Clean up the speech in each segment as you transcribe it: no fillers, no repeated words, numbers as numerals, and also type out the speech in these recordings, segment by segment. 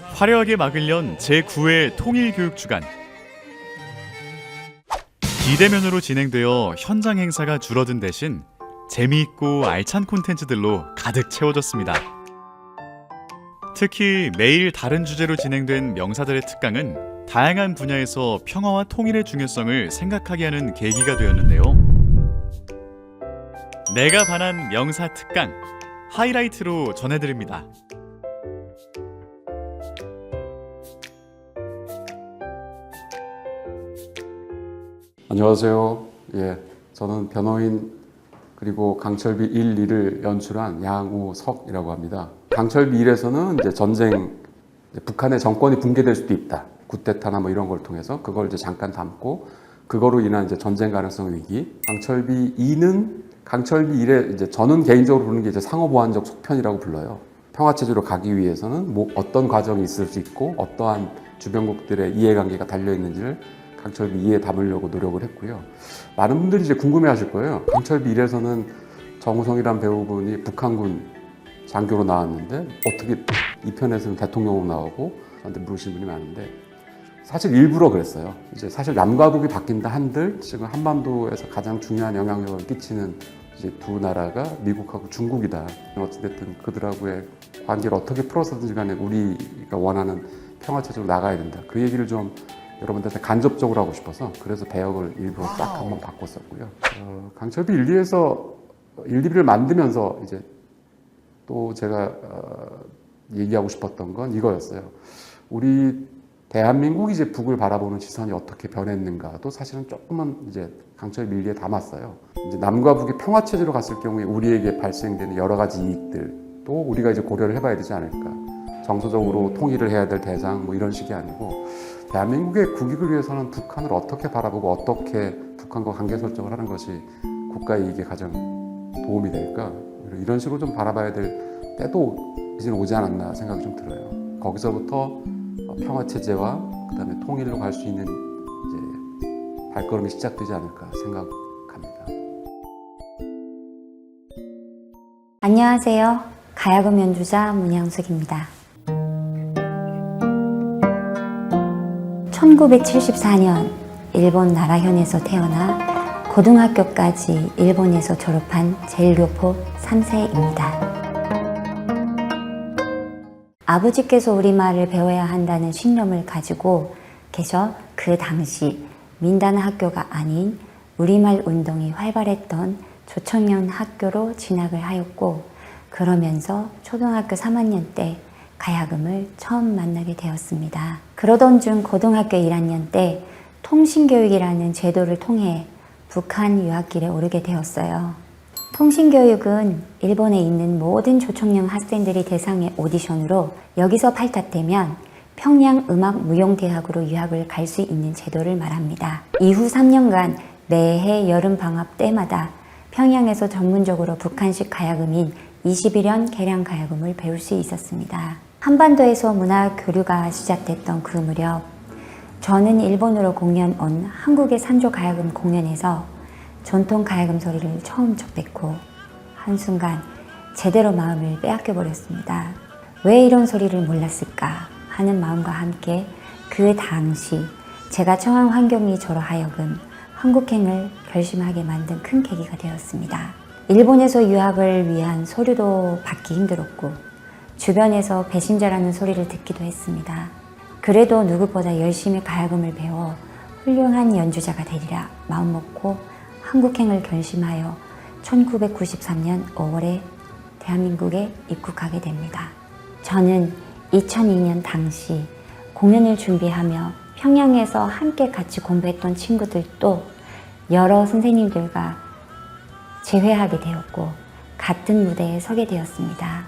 화려하게 막으련 제9회 통일교육주간. 비대면으로 진행되어 현장 행사가 줄어든 대신 재미있고 알찬 콘텐츠들로 가득 채워졌습니다. 특히 매일 다른 주제로 진행된 명사들의 특강은 다양한 분야에서 평화와 통일의 중요성을 생각하게 하는 계기가 되었는데요. 내가 반한 명사 특강 하이라이트로 전해드립니다. 안녕하세요. 저는 변호인 그리고 강철비 1, 2를 연출한 양우석이라고 합니다. 강철비 1에서는 이제 전쟁, 북한의 정권이 붕괴될 수도 있다. 쿠데타나 뭐 이런 걸 통해서 그걸 이제 잠깐 담고 그거로 인한 이제 전쟁 가능성 위기. 강철비 2는 강철비 1에 이제 저는 개인적으로 부르는 게 이제 상호보완적 속편이라고 불러요. 평화체제로 가기 위해서는 뭐 어떤 과정이 있을 수 있고 어떠한 주변국들의 이해관계가 달려 있는지를 강철비 2에 담으려고 노력을 했고요. 많은 분들이 이제 궁금해 하실 거예요. 강철비 1에서는 정우성이란 배우분이 북한군 장교로 나왔는데 어떻게 2편에서는 대통령으로 나오고 저한테 물으시는 분이 많은데 사실 일부러 그랬어요. 이제 사실 남과 북이 바뀐다 한들 지금 한반도에서 가장 중요한 영향력을 끼치는 이제 두 나라가 미국하고 중국이다. 어찌됐든 그들하고의 관계를 어떻게 풀어서든지 간에 우리가 원하는 평화체제로 나가야 된다. 그 얘기를 좀 여러분들한테 간접적으로 하고 싶어서 그래서 배역을 일부러 딱 한번 바꿨었고요. 강철비 1, 2에서 1, 2를 만들면서 이제 또 제가 얘기하고 싶었던 건 이거였어요. 우리 대한민국이 이제 북을 바라보는 시선이 어떻게 변했는가도 사실은 조금은 이제 강철비 1, 2에 담았어요. 이제 남과 북이 평화체제로 갔을 경우에 우리에게 발생되는 여러 가지 이익들도 우리가 이제 고려를 해봐야 되지 않을까. 정서적으로 통일을 해야 될 대상 뭐 이런 식이 아니고 대한민국의 국익을 위해서는 북한을 어떻게 바라보고 어떻게 북한과 관계 설정을 하는 것이 국가의 이익에 가장 도움이 될까 이런 식으로 좀 바라봐야 될 때도 이제는 오지 않았나 생각이 좀 들어요. 거기서부터 평화체제와 그다음에 통일로 갈 수 있는 이제 발걸음이 시작되지 않을까 생각합니다. 안녕하세요. 가야금 연주자 문양숙입니다. 1974년 일본 나라현에서 태어나 고등학교까지 일본에서 졸업한 제일교포 3세입니다. 아버지께서 우리말을 배워야 한다는 신념을 가지고 계셔 그 당시 민단 학교가 아닌 우리말 운동이 활발했던 조청년 학교로 진학을 하였고 그러면서 초등학교 3학년 때 가야금을 처음 만나게 되었습니다. 그러던 중 고등학교 1학년 때 통신교육이라는 제도를 통해 북한 유학길에 오르게 되었어요. 통신교육은 일본에 있는 모든 조청년 학생들이 대상의 오디션으로 여기서 발탁되면 평양 음악무용대학으로 유학을 갈 수 있는 제도를 말합니다. 이후 3년간 매해 여름방학 때마다 평양에서 전문적으로 북한식 가야금인 21연 계량 가야금을 배울 수 있었습니다. 한반도에서 문화 교류가 시작됐던 그 무렵 저는 일본으로 공연 온 한국의 산조 가야금 공연에서 전통 가야금 소리를 처음 접했고 한순간 제대로 마음을 빼앗겨 버렸습니다. 왜 이런 소리를 몰랐을까 하는 마음과 함께 그 당시 제가 처한 환경이 저로 하여금 한국행을 결심하게 만든 큰 계기가 되었습니다. 일본에서 유학을 위한 서류도 받기 힘들었고 주변에서 배신자라는 소리를 듣기도 했습니다. 그래도 누구보다 열심히 가야금을 배워 훌륭한 연주자가 되리라 마음먹고 한국행을 결심하여 1993년 5월에 대한민국에 입국하게 됩니다. 저는 2002년 당시 공연을 준비하며 평양에서 함께 같이 공부했던 친구들도 여러 선생님들과 재회하게 되었고 같은 무대에 서게 되었습니다.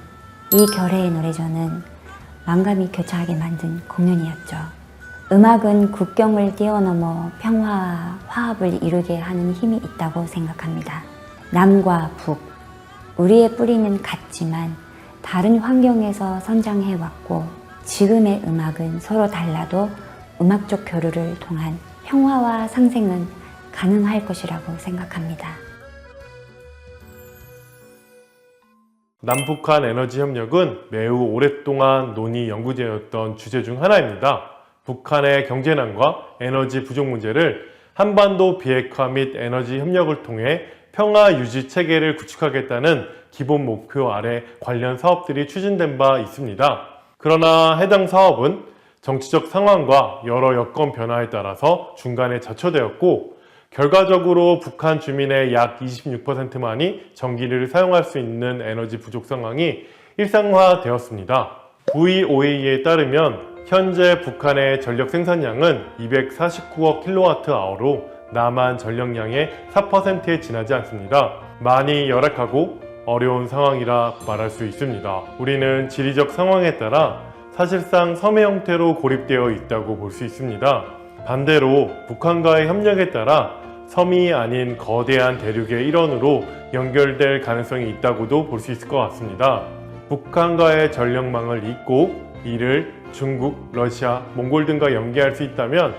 이 결의의 노래전은 만감이 교차하게 만든 공연이었죠. 음악은 국경을 뛰어넘어 평화와 화합을 이루게 하는 힘이 있다고 생각합니다. 남과 북, 우리의 뿌리는 같지만 다른 환경에서 성장해왔고 지금의 음악은 서로 달라도 음악적 교류를 통한 평화와 상생은 가능할 것이라고 생각합니다. 남북한 에너지 협력은 매우 오랫동안 논의 연구되었던 주제 중 하나입니다. 북한의 경제난과 에너지 부족 문제를 한반도 비핵화 및 에너지 협력을 통해 평화 유지 체계를 구축하겠다는 기본 목표 아래 관련 사업들이 추진된 바 있습니다. 그러나 해당 사업은 정치적 상황과 여러 여건 변화에 따라서 중간에 자초되었고, 결과적으로 북한 주민의 약 26%만이 전기를 사용할 수 있는 에너지 부족 상황이 일상화되었습니다. VOA에 따르면 현재 북한의 전력 생산량은 249억 킬로와트아워로 남한 전력량의 4%에 지나지 않습니다. 많이 열악하고 어려운 상황이라 말할 수 있습니다. 우리는 지리적 상황에 따라 사실상 섬의 형태로 고립되어 있다고 볼 수 있습니다. 반대로 북한과의 협력에 따라 섬이 아닌 거대한 대륙의 일원으로 연결될 가능성이 있다고도 볼 수 있을 것 같습니다. 북한과의 전력망을 잇고 이를 중국, 러시아, 몽골 등과 연계할 수 있다면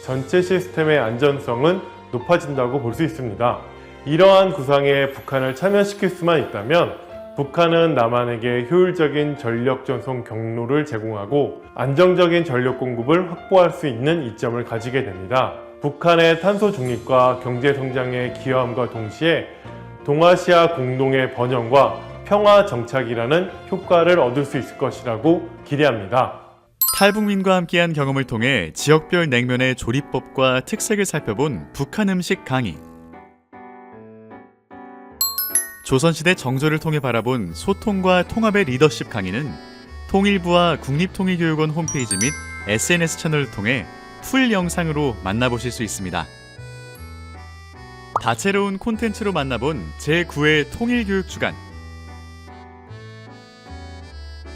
전체 시스템의 안전성은 높아진다고 볼 수 있습니다. 이러한 구상에 북한을 참여시킬 수만 있다면 북한은 남한에게 효율적인 전력 전송 경로를 제공하고 안정적인 전력 공급을 확보할 수 있는 이점을 가지게 됩니다. 북한의 탄소 중립과 경제 성장에 기여함과 동시에 동아시아 공동의 번영과 평화 정착이라는 효과를 얻을 수 있을 것이라고 기대합니다. 탈북민과 함께한 경험을 통해 지역별 냉면의 조리법과 특색을 살펴본 북한 음식 강의. 조선시대 정조를 통해 바라본 소통과 통합의 리더십 강의는 통일부와 국립통일교육원 홈페이지 및 SNS 채널을 통해 풀 영상으로 만나보실 수 있습니다. 다채로운 콘텐츠로 만나본 제9회 통일교육주간.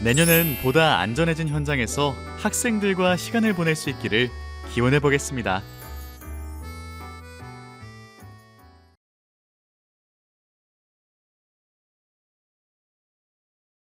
내년은 보다 안전해진 현장에서 학생들과 시간을 보낼 수 있기를 기원해 보겠습니다.